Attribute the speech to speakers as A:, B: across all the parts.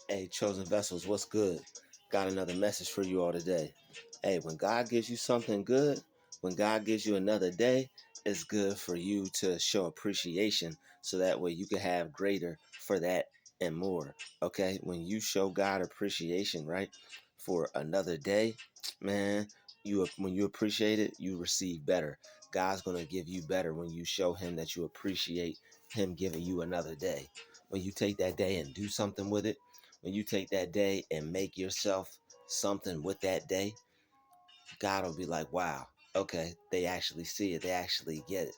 A: Hey, chosen vessels, what's good? Got another message for you all today. Hey, when God gives you something good, when God gives you another day, it's good for you to show appreciation so that way you can have greater for that and more. Okay? When you show God appreciation, right, for another day, man, when you appreciate it, you receive better. God's going to give you better when you show him that you appreciate him giving you another day. When you take that day and do something with it, when you take that day and make yourself something with that day, God will be like, wow, okay, they actually see it. They actually get it.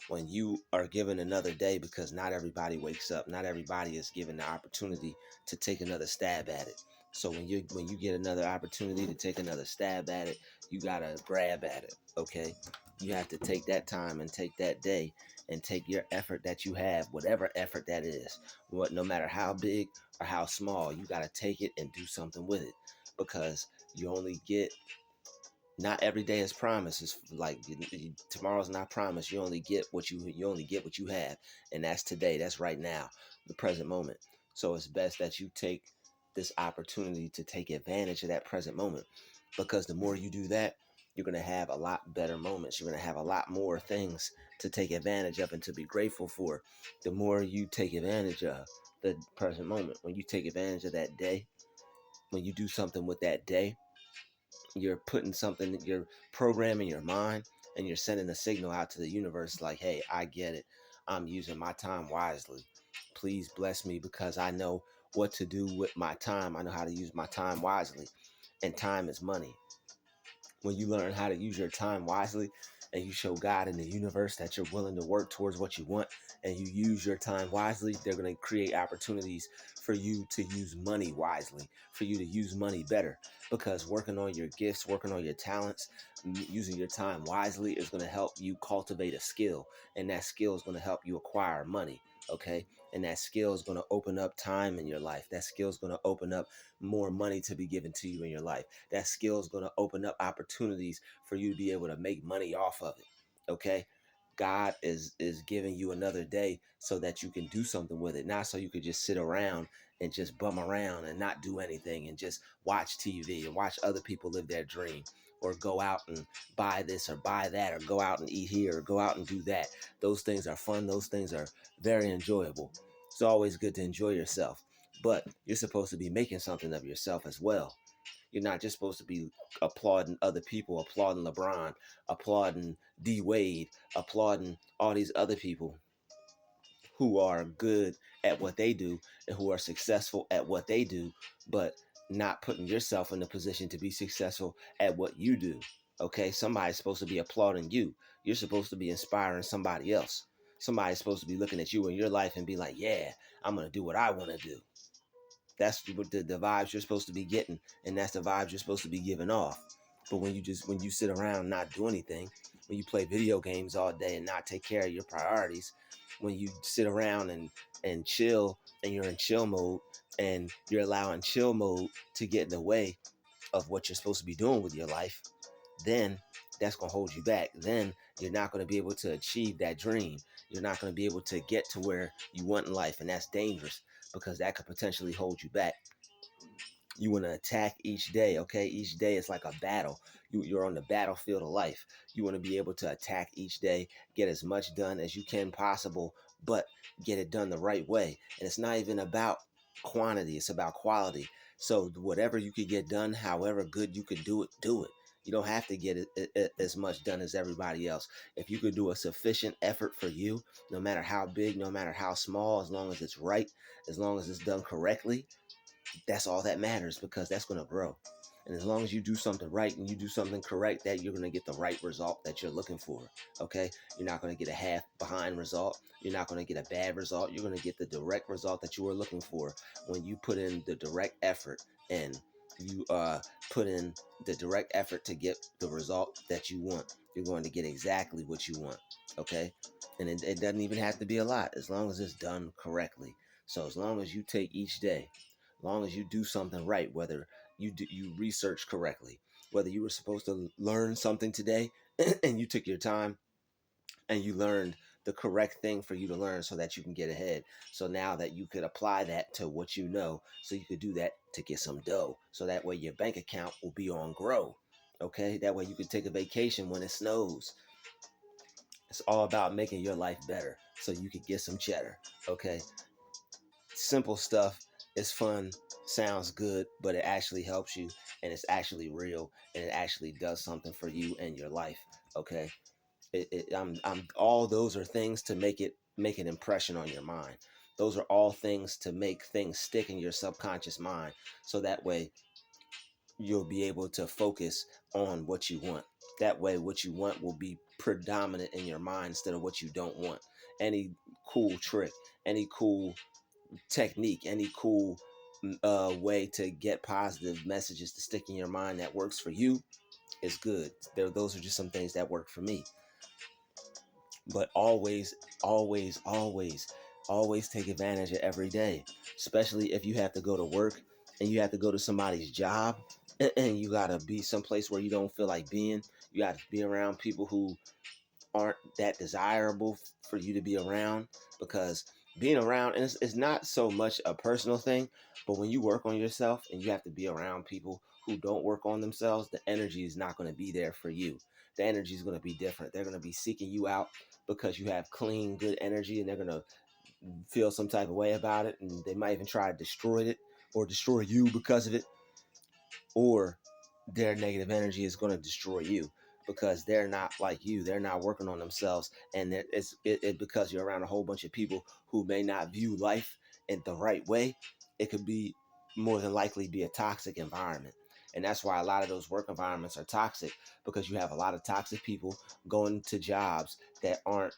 A: When you are given another day, because not everybody wakes up, not everybody is given the opportunity to take another stab at it. So when you get another opportunity to take another stab at it, you gotta grab at it. Okay, you have to take that time and take that day and take your effort that you have, whatever effort that is, no matter how big or how small, you gotta take it and do something with it, because you only get, not every day is promised. It's like tomorrow's not promised. You only get what you have, and that's today. That's right now, the present moment. So it's best that you take this opportunity to take advantage of that present moment, because the more you do that, you're gonna have a lot better moments. You're gonna have a lot more things to take advantage of and to be grateful for. The more you take advantage of the present moment, when you take advantage of that day, when you do something with that day, you're putting something, you're programming your mind, and you're sending a signal out to the universe like, hey, I get it. I'm using my time wisely. Please bless me, because I know what to do with my time. I know how to use my time wisely. And time is money. When you learn how to use your time wisely and you show God and the universe that you're willing to work towards what you want, and you use your time wisely, they're going to create opportunities for you to use money wisely, for you to use money better. Because working on your gifts, working on your talents, using your time wisely is going to help you cultivate a skill, and that skill is going to help you acquire money. Okay. And that skill is going to open up time in your life. That skill is going to open up more money to be given to you in your life. That skill is going to open up opportunities for you to be able to make money off of it. Okay. God is giving you another day so that you can do something with it, not so you could just sit around and just bum around and not do anything and just watch TV and watch other people live their dream, or go out and buy this or buy that, or go out and eat here or go out and do that. Those things are fun. Those things are very enjoyable. It's always good to enjoy yourself, but you're supposed to be making something of yourself as well. You're not just supposed to be applauding other people, applauding LeBron, applauding D Wade, applauding all these other people who are good at what they do and who are successful at what they do, but not putting yourself in a position to be successful at what you do. Okay, somebody's supposed to be applauding you. You're supposed to be inspiring somebody else. Somebody's supposed to be looking at you in your life and be like, yeah, I'm going to do what I want to do. That's what the vibes you're supposed to be getting, and that's the vibes you're supposed to be giving off. But when you sit around and not do anything, when you play video games all day and not take care of your priorities, when you sit around and chill, and you're in chill mode, and you're allowing chill mode to get in the way of what you're supposed to be doing with your life, then that's going to hold you back. Then you're not going to be able to achieve that dream. You're not going to be able to get to where you want in life, and that's dangerous, because that could potentially hold you back. You want to attack each day. Okay, each day is like a battle. You're on the battlefield of life. You want to be able to attack each day, get as much done as you can possible, but get it done the right way. And it's not even about quantity, it's about quality. So whatever you could get done, however good you could do it, do it. You don't have to get as much done as everybody else. If you could do a sufficient effort for you, no matter how big, no matter how small, as long as it's right, as long as it's done correctly, that's all that matters, because that's going to grow. And as long as you do something right and you do something correct, that you're going to get the right result that you're looking for. Okay. You're not going to get a half behind result. You're not going to get a bad result. You're going to get the direct result that you were looking for when you put in the direct effort, and you put in the direct effort to get the result that you want. You're going to get exactly what you want. Okay. And it doesn't even have to be a lot, as long as it's done correctly. So as long as you take each day, long as you do something right, whether you research correctly, whether you were supposed to learn something today and you took your time and you learned the correct thing for you to learn so that you can get ahead. So now that you could apply that to what you know, so you could do that to get some dough. So that way your bank account will be on grow. Okay, that way you can take a vacation when it snows. It's all about making your life better so you can get some cheddar. Okay, simple stuff is fun, sounds good, but it actually helps you, and it's actually real, and it actually does something for you and your life. Okay, I'm all those are things to make an impression on your mind. Those are all things to make things stick in your subconscious mind, so that way you'll be able to focus on what you want. That way, what you want will be predominant in your mind instead of what you don't want. Any cool trick, any cool technique, any cool way to get positive messages to stick in your mind that works for you is good. Those are just some things that work for me. But always, always, always, always take advantage of every day, especially if you have to go to work and you have to go to somebody's job and you got to be someplace where you don't feel like being. You got to be around people who aren't that desirable for you to be around, because being around, and it's not so much a personal thing, but when you work on yourself and you have to be around people who don't work on themselves, the energy is not going to be there for you. The energy is going to be different. They're going to be seeking you out because you have clean, good energy, and they're going to feel some type of way about it, and they might even try to destroy it or destroy you because of it, or their negative energy is going to destroy you because they're not like you. They're not working on themselves, and because you're around a whole bunch of people who may not view life in the right way. It could be more than likely be a toxic environment, and that's why a lot of those work environments are toxic, because you have a lot of toxic people going to jobs that aren't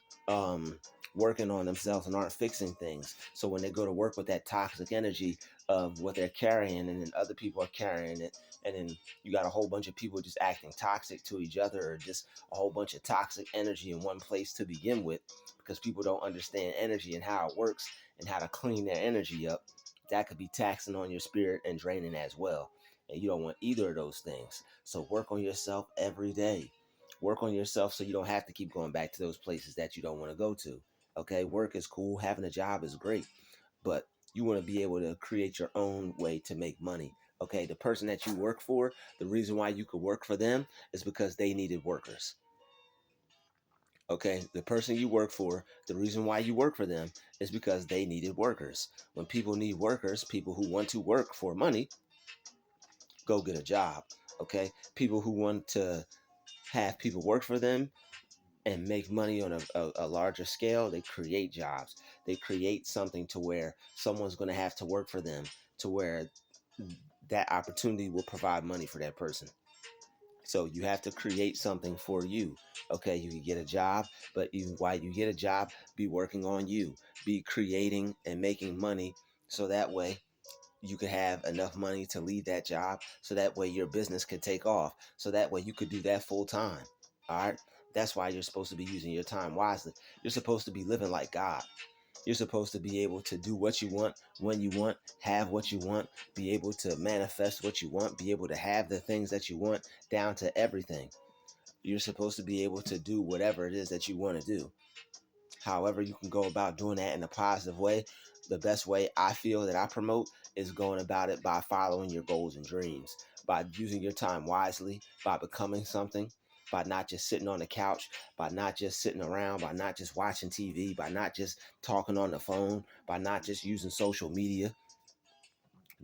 A: working on themselves and aren't fixing things. So when they go to work with that toxic energy of what they're carrying, and then other people are carrying it, and then you got a whole bunch of people just acting toxic to each other, or just a whole bunch of toxic energy in one place to begin with, because people don't understand energy and how it works and how to clean their energy up. That could be taxing on your spirit and draining as well, and you don't want either of those things. So work on yourself every day. Work on yourself so you don't have to keep going back to those places that you don't want to go to. Okay, work is cool, having a job is great, but you want to be able to create your own way to make money. Okay, the person that you work for, the reason why you could work for them is because they needed workers. Okay, the person you work for, the reason why you work for them is because they needed workers. When people need workers, people who want to work for money, go get a job. Okay, people who want to have people work for them and make money on a larger scale, they create jobs. They create something to where someone's going to have to work for them, to where that opportunity will provide money for that person. So you have to create something for you. Okay, you can get a job, but even while you get a job, be working on you, be creating and making money, so that way you could have enough money to leave that job, so that way your business could take off, so that way you could do that full time. All right, that's why you're supposed to be using your time wisely. You're supposed to be living like God. You're supposed to be able to do what you want, when you want, have what you want, be able to manifest what you want, be able to have the things that you want, down to everything. You're supposed to be able to do whatever it is that you want to do. However, you can go about doing that in a positive way. The best way I feel that I promote is going about it by following your goals and dreams, by using your time wisely, by becoming something, by not just sitting on the couch, by not just sitting around, by not just watching TV, by not just talking on the phone, by not just using social media.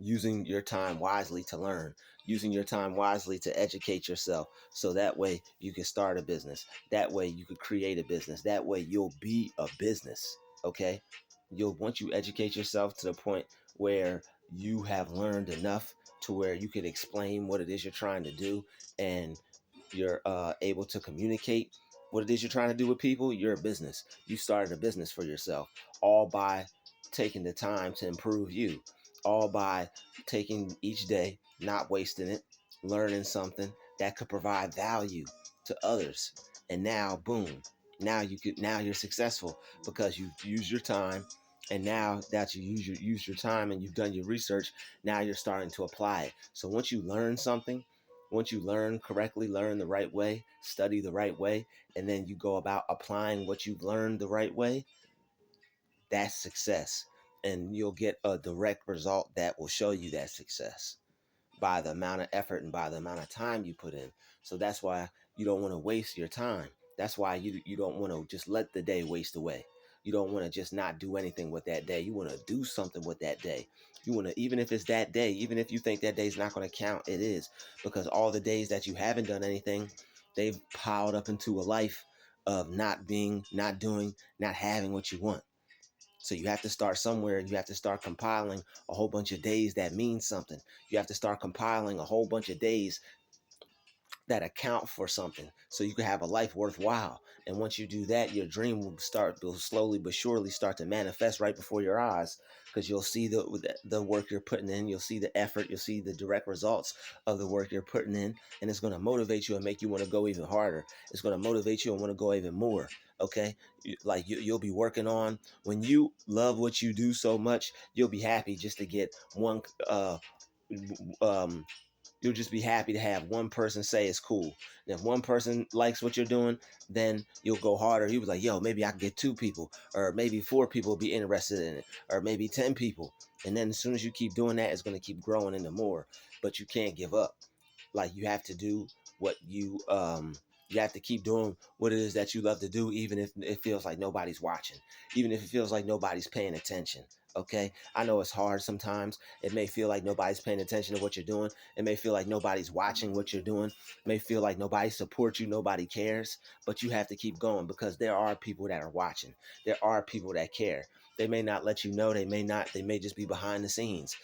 A: Using your time wisely to learn, using your time wisely to educate yourself, so that way you can start a business, that way you could create a business, that way you'll be a business. Okay, you'll, once you educate yourself to the point where you have learned enough to where you can explain what it is you're trying to do, and you're able to communicate what it is you're trying to do with people, you're a business. You started a business for yourself, all by taking the time to improve you, all by taking each day, not wasting it, learning something that could provide value to others. And now, boom, now you're successful because you've used your time. And now that you use your time and you've done your research, now you're starting to apply it. So once you learn something, Once you learn correctly, learn the right way, study the right way, and then you go about applying what you've learned the right way, that's success. And you'll get a direct result that will show you that success by the amount of effort and by the amount of time you put in. So that's why you don't want to waste your time. That's why you don't want to just let the day waste away. You don't want to just not do anything with that day. You want to do something with that day. You want to, even if it's that day, even if you think that day's not going to count, it is, because all the days that you haven't done anything, they've piled up into a life of not being, not doing, not having what you want. So you have to start somewhere. You have to start compiling a whole bunch of days that mean something. You have to start compiling a whole bunch of days that account for something so you can have a life worthwhile. And once you do that, your dream will slowly but surely start to manifest right before your eyes, because you'll see the work you're putting in, you'll see the effort, you'll see the direct results of the work you're putting in, and it's going to motivate you and make you want to go even harder. It's going to motivate you and want to go even more. Okay, you'll be working on, when you love what you do so much, you'll be happy just to get one um you'll just be happy to have one person say it's cool. And if one person likes what you're doing, then you'll go harder. He was like, yo, maybe I can get 2 people, or maybe 4 people be interested in it, or maybe 10 people. And then as soon as you keep doing that, it's going to keep growing into more. But you can't give up. Like, you have to do what you have to keep doing what it is that you love to do, even if it feels like nobody's watching, even if it feels like nobody's paying attention. Okay, I know it's hard sometimes. It may feel like nobody's paying attention to what you're doing. It may feel like nobody's watching what you're doing. It may feel like nobody supports you, nobody cares. But you have to keep going, because there are people that are watching. There are people that care. They may not let you know. They may not. They may just be behind the scenes,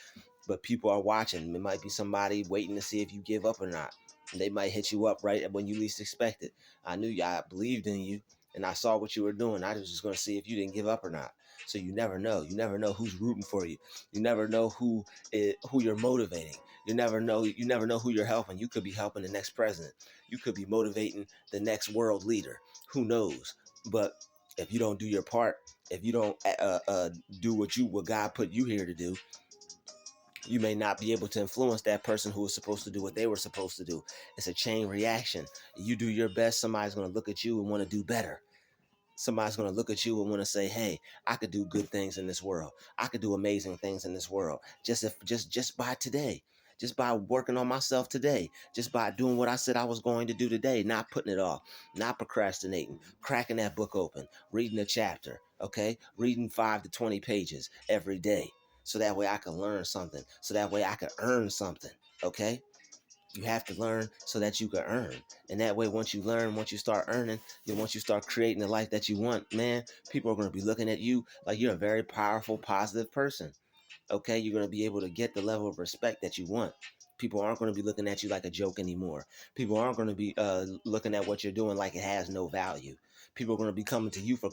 A: but people are watching. It might be somebody waiting to see if you give up or not. And they might hit you up right when you least expect it. I knew you, I believed in you, and I saw what you were doing. I was just going to see if you didn't give up or not. So you never know. You never know who's rooting for you. You never know who you're motivating. You never know. You never know who you're helping. You could be helping the next president. You could be motivating the next world leader. Who knows? But if you don't do your part, if you don't do what God put you here to do, you may not be able to influence that person who was supposed to do what they were supposed to do. It's a chain reaction. You do your best, somebody's going to look at you and want to do better. Somebody's going to look at you and want to say, hey, I could do good things in this world. I could do amazing things in this world. Just by today. Just by working on myself today. Just by doing what I said I was going to do today. Not putting it off. Not procrastinating. Cracking that book open. Reading a chapter. Okay? Reading 5 to 20 pages every day. So that way I can learn something. So that way I can earn something. Okay? You have to learn so that you can earn. And that way, once you learn, once you start earning, once you start creating the life that you want, man, people are going to be looking at you like you're a very powerful, positive person. Okay, you're going to be able to get the level of respect that you want. People aren't going to be looking at you like a joke anymore. People aren't going to be looking at what you're doing like it has no value. People are going to be coming to you for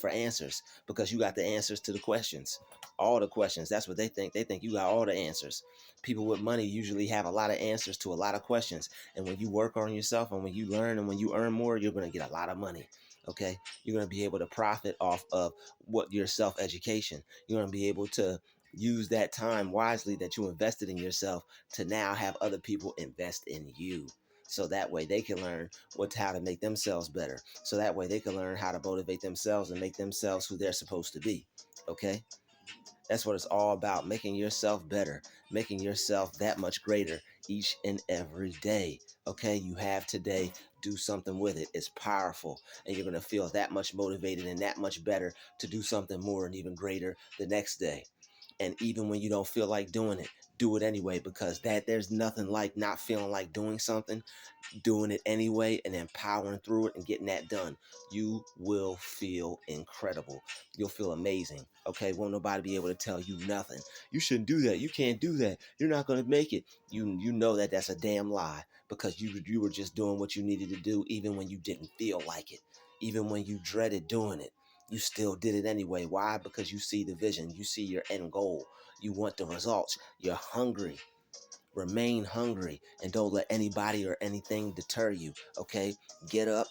A: answers, because you got the answers to the questions, all the questions. That's what they think. They think you got all the answers. People with money usually have a lot of answers to a lot of questions. And when you work on yourself, and when you learn, and when you earn more, you're going to get a lot of money. Okay, you're going to be able to profit off of what your self-education. You're going to be able to use that time wisely that you invested in yourself to now have other people invest in you, so that way they can learn how to make themselves better, so that way they can learn how to motivate themselves and make themselves who they're supposed to be. Okay, that's what it's all about, making yourself better, making yourself that much greater each and every day. Okay, you have today, do something with it. It's powerful, and you're going to feel that much motivated and that much better to do something more and even greater the next day. And even when you don't feel like doing it, do it anyway, because there's nothing like not feeling like doing something, doing it anyway, and then powering through it and getting that done. You will feel incredible. You'll feel amazing. Okay, won't nobody be able to tell you nothing. You shouldn't do that. You can't do that. You're not going to make it. You know that that's a damn lie, because you were just doing what you needed to do, even when you didn't feel like it, even when you dreaded doing it. You still did it anyway. Why? Because you see the vision. You see your end goal. You want the results. You're hungry. Remain hungry and don't let anybody or anything deter you. Okay, get up,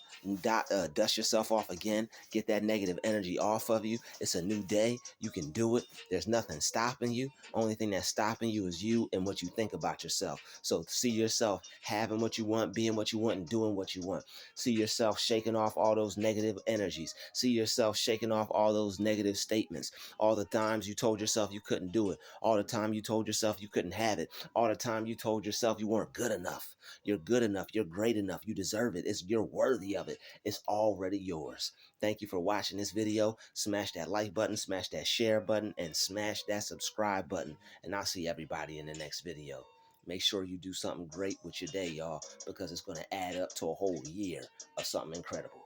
A: dust yourself off again, get that negative energy off of you. It's a new day. You can do it. There's nothing stopping you. Only thing that's stopping you is you and what you think about yourself. So see yourself having what you want, being what you want, and doing what you want. See yourself shaking off all those negative energies. See yourself shaking off all those negative statements. All the times you told yourself you couldn't do it. All the time you told yourself you couldn't have it. All the time you told yourself you weren't good enough. You're good enough. You're great enough. You deserve it. You're worthy of it. It's already yours. Thank you for watching this video. Smash that like button, smash that share button, and smash that subscribe button. And I'll see everybody in the next video. Make sure you do something great with your day, y'all, because it's going to add up to a whole year of something incredible.